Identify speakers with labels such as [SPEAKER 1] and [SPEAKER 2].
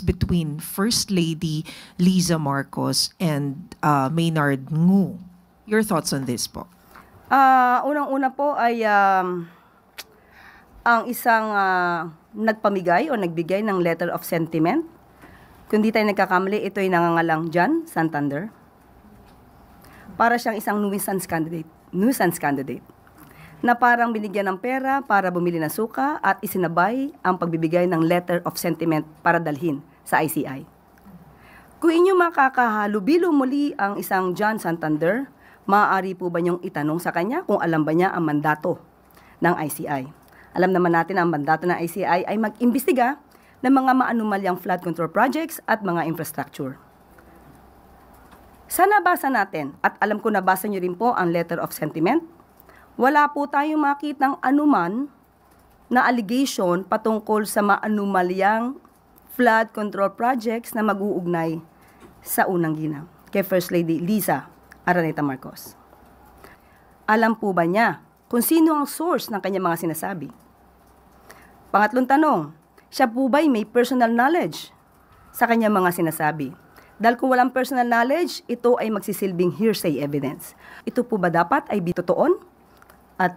[SPEAKER 1] between First Lady Liza Marcos and Maynard Ngu. Your thoughts on this po?
[SPEAKER 2] Unang-una po ay ang isang nagpamigay o nagbigay ng letter of sentiment. Kung di tayo nagkakamali, ito ay nangangalang John Santander. Para siyang isang nuisance candidate na parang binigyan ng pera para bumili ng suka at isinabay ang pagbibigay ng letter of sentiment para dalhin sa ICI. Kung inyo makakahalubilo muli ang isang John Santander, maaari po ba niyong itanong sa kanya kung alam ba niya ang mandato ng ICI? Alam naman natin ang mandato ng ICI ay mag-imbestiga ng mga maanumalyang flood control projects at mga infrastructure. Sa nabasa natin, at alam ko nabasa niyo rin po ang letter of sentiment, wala po tayong makitang anuman na allegation patungkol sa maanumalyang flood control projects na mag-uugnay sa unang ginang kay First Lady Liza Araneta Marcos. Alam po ba niya kung sino ang source ng kanyang mga sinasabi? Pangatlong tanong, siya po ba'y may personal knowledge sa kanyang mga sinasabi? Dahil kung walang personal knowledge, ito ay magsisilbing hearsay evidence. Ito po ba dapat ay bitotoon? At